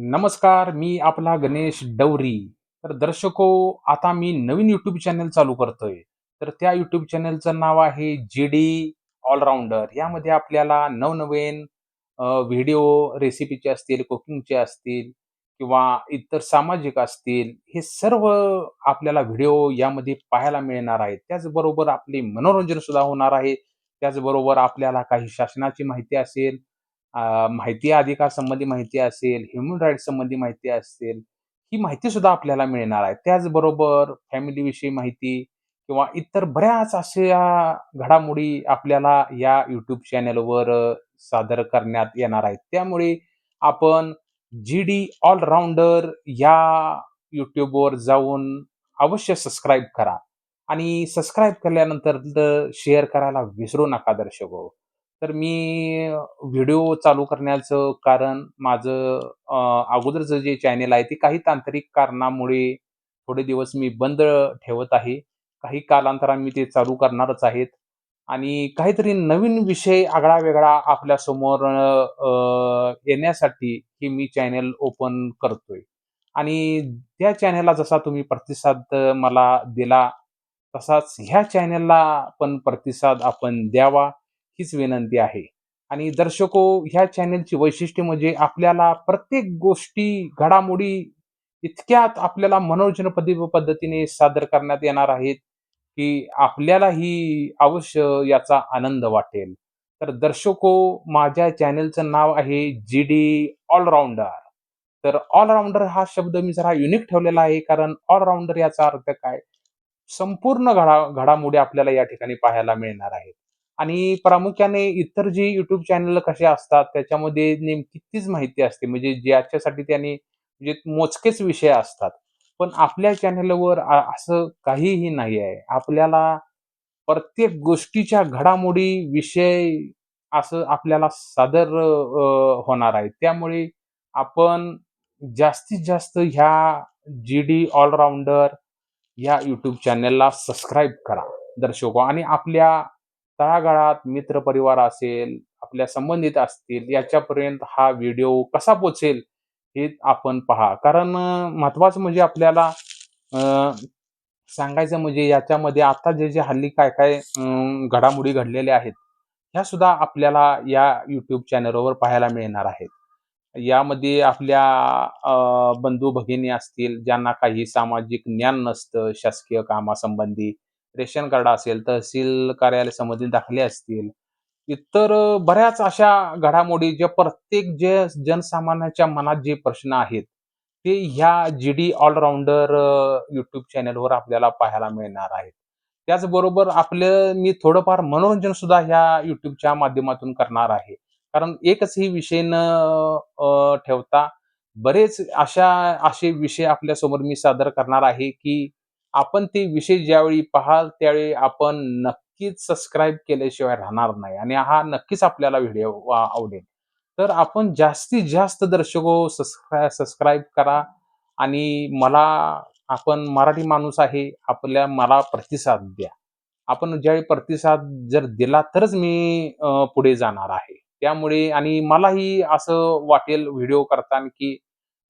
नमस्कार, मी आपला गणेश डवरी. तर दर्शको, आता मी नवीन YouTube चॅनल चालू करतोय. तर त्या YouTube चॅनलचं नाव आहे जी-डी ऑलराउंडर. यामध्ये आपल्याला नवनवीन व्हिडिओ रेसिपीचे असतील, कुकिंगचे असतील किंवा इतर सामाजिक असतील, हे सर्व आपल्याला व्हिडिओ यामध्ये पाहायला मिळणार आहेत. त्याचबरोबर आपले मनोरंजन सुद्धा होणार आहे. त्याचबरोबर आपल्याला काही शासनाची माहिती असेल, माहिती अधिकारासंबंधी माहिती असेल, ह्युमन राईट्स संबंधी माहिती असेल, ही माहिती सुद्धा आपल्याला मिळणार आहे. त्याचबरोबर फॅमिलीविषयी माहिती किंवा इतर बऱ्याच अशा घडामोडी आपल्याला या YouTube चॅनलवर सादर करण्यात येणार आहेत. त्यामुळे आपण जी-डी ऑलराउंडर या YouTubeवर जाऊन अवश्य सबस्क्राईब करा आणि सबस्क्राईब केल्यानंतर शेअर करायला विसरू नका दर्शको. तर मी व्हिडिओ चालू करण्याचं कारण माझं अगोदरचं जे चॅनल आहे ते काही तांत्रिक कारणामुळे थोडे दिवस मी बंद ठेवत आहे. काही कालांतराने मी ते चालू करणारच आहेत आणि काहीतरी नवीन विषय आगळा-वेगळा आपल्यासमोर येण्यासाठी हे मी चॅनल ओपन करतोय आणि त्या चॅनलला जसा तुम्ही प्रतिसाद मला दिला, तसाच ह्या चॅनलला पण प्रतिसाद आपण द्यावा, हीच विनंती आहे. आणि दर्शको, ह्या चॅनलची वैशिष्ट्य म्हणजे आपल्याला प्रत्येक गोष्टी, घडामोडी इतक्यात आपल्याला मनोरंजन पद्धतीने सादर करण्यात येणार आहेत, की आपल्यालाही अवश्य याचा आनंद वाटेल. तर दर्शको, माझ्या चॅनलचं नाव आहे जी-डी ऑलराउंडर. तर ऑलराउंडर हा शब्द मी जरा युनिक ठेवलेला आहे, कारण ऑलराउंडर याचा अर्थ काय? संपूर्ण घडामोडी आपल्याला या ठिकाणी पाहायला मिळणार आहेत. आणि प्रामुख्याने इतर जी YouTube चॅनल कसे असतात, त्याच्यामध्ये नेमकी तीच माहिती असते. म्हणजे ज्याच्यासाठी त्यांनी म्हणजे मोजकेच विषय असतात. पण आपल्या चॅनलवर असं काहीही नाही आहे. आपल्याला प्रत्येक गोष्टीच्या घडामोडी, विषय असं आपल्याला सादर होणार आहे. त्यामुळे आपण जास्तीत जास्त ह्या जी-डी ऑलराउंडर या YouTube चॅनलला सबस्क्राईब करा दर्शको आणि आपल्या तळागाळात मित्रपरिवार असेल, आपल्या संबंधित असतील, याच्यापर्यंत हा व्हिडिओ कसा पोहोचेल हे आपण पहा. कारण महत्त्वाचं म्हणजे आपल्याला अ, सांगायचं म्हणजे याच्यामध्ये आता जे हल्ली काय-काय घडामोडी घडलेल्या आहेत, ह्या सुद्धा आपल्याला या YouTube चॅनलवर पाहायला मिळणार आहेत. यामध्ये आपल्या बंधू-भगिनी असतील, ज्यांना काही सामाजिक ज्ञान नसतं, शासकीय कामासंबंधी, रेशन कार्ड असेल, तहसील कार्यालयासंबंधी दाखले असतील, इतर बऱ्याच अशा घडामोडी ज्या प्रत्येक जे जनसामान्याच्या मनात जे प्रश्न आहेत, ते ह्या जी-डी ऑलराउंडर YouTube चॅनलवर आपल्याला पाहायला मिळणार आहेत. त्याचबरोबर आपलं मी थोडंफार मनोरंजन सुद्धा ह्या YouTubeच्या माध्यमातून करणार आहे. कारण एकच विषय न ठेवता बरेच असे विषय आपल्यासमोर मी सादर करणार आहे, की आपण ते विषय ज्यावेळी पाहाल, त्यावेळी आपण नक्कीच सबस्क्राईब केल्याशिवाय राहणार नाही आणि हा नक्कीच आपल्याला व्हिडिओ आवडेल. तर आपण जास्तीत जास्त दर्शको सबस्क्राईब करा आणि मला आपण मराठी माणूस आहे, मला प्रतिसाद द्या. आपण ज्यावेळी प्रतिसाद जर दिला तरच मी पुढे जाणार आहे. त्यामुळे आणि मलाही असं वाटेल व्हिडिओ करताना, की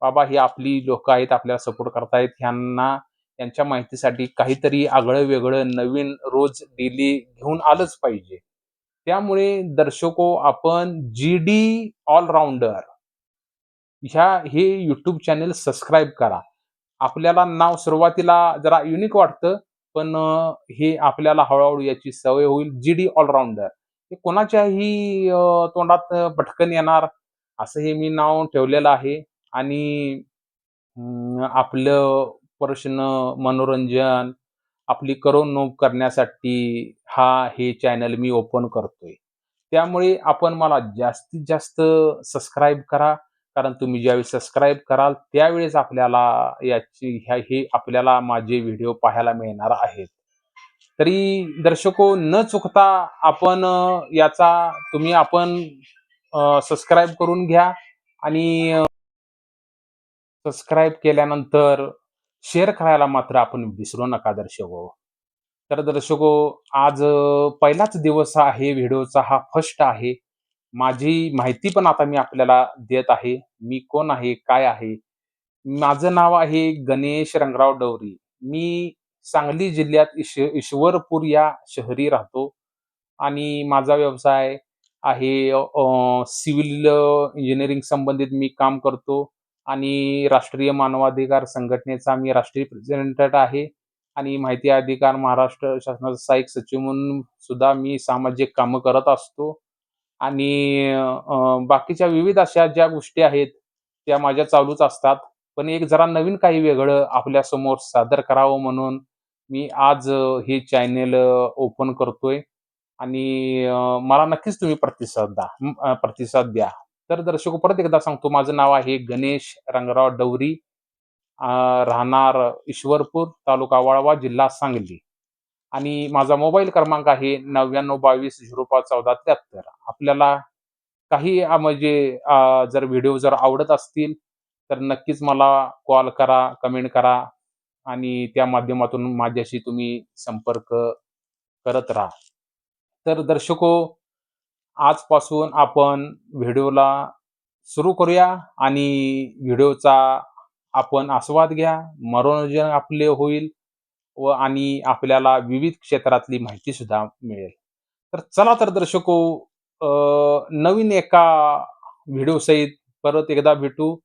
बाबा ही आपली लोकं आहेत, आपल्याला सपोर्ट करतायत. ह्यांना त्यांच्या माहितीसाठी काहीतरी आगळं-वेगळं नवीन रोज डेली घेऊन आलंच पाहिजे. त्यामुळे दर्शको, आपण जी-डी ऑलराउंडर हे YouTube चॅनल सबस्क्राईब करा. आपल्याला नाव सुरुवातीला जरा युनिक वाटतं, पण हे आपल्याला हळू याची सवय होईल. जी-डी ऑलराउंडर हे कोणाच्याही तोंडात पटकन येणार असं हे मी नाव ठेवलेलं आहे आणि आपलं प्रश्न, मनोरंजन, आपली करमणूक करण्यासाठी हे चॅनल मी ओपन करतोय. त्यामुळे आपण मला जास्तीत जास्त सबस्क्राईब करा. कारण तुम्ही ज्यावेळी सबस्क्राईब कराल, त्यावेळेस आपल्याला हे आपल्याला माझे व्हिडिओ पाहायला मिळणार आहेत. तरी दर्शको, न चुकता आपण सबस्क्राईब करून घ्या आणि सबस्क्राईब केल्यानंतर शेअर करायला मात्र आपण विसरू नका दर्शको. तर दर्शको, आज पहिलाच दिवस आहे व्हिडिओचा, हा फर्स्ट आहे. माझी माहिती पण आता मी आपल्याला देत आहे. मी कोण आहे? काय आहे? माझं नाव आहे गणेश रंगराव डवरी. मी सांगली जिल्ह्यात ईश्वरपूर या शहरी राहतो आणि माझा व्यवसाय आहे सिव्हिल इंजिनिअरिंग संबंधित मी काम करतो आणि राष्ट्रीय मानवाधिकार संघटनेचा मी राष्ट्रीय प्रेसिडेंट आहे आणि माहिती अधिकार महाराष्ट्र शासनाचा सहाय्यक सचिव म्हणून सुद्धा मी सामाजिक कामं करत असतो. आणि बाकीच्या विविध अशा ज्या गोष्टी आहेत, त्या माझ्या चालूच असतात. पण एक जरा नवीन काही वेगळं आपल्यासमोर सादर करावं म्हणून मी आज हे चॅनेल ओपन करतोय आणि मला नक्कीच तुम्ही प्रतिसाद द्या. तर दर्शको परत एकदा सांगतो, माझं नाव आहे गणेश रंगराव डवरी. राहणार ईश्वरपूर, तालुका वाळवा, जिल्हा सांगली. आणि माझा मोबाईल क्रमांक आहे 9922051473. आपल्याला काही म्हणजे जर व्हिडिओ जर आवडत असतील, तर नक्कीच मला कॉल करा, कमेंट करा आणि त्या माध्यमातून माझ्याशी तुम्ही संपर्क करत राहा. तर दर्शको, आजपासून आपण व्हिडिओला सुरू करूया आणि व्हिडिओचा आपण आस्वाद घ्या, मनोरंजन आपले होईल आणि आपल्याला विविध क्षेत्रातली माहिती सुद्धा मिळेल. तर चला तर दर्शको, नवीन एका व्हिडिओसहित परत एकदा भेटू.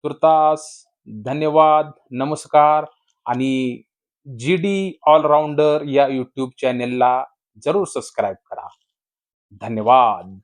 तुर्तास धन्यवाद, नमस्कार आणि जी-डी ऑलराउंडर या यूट्यूब चॅनेलला जरूर सबस्क्राईब करा. धन्यवाद.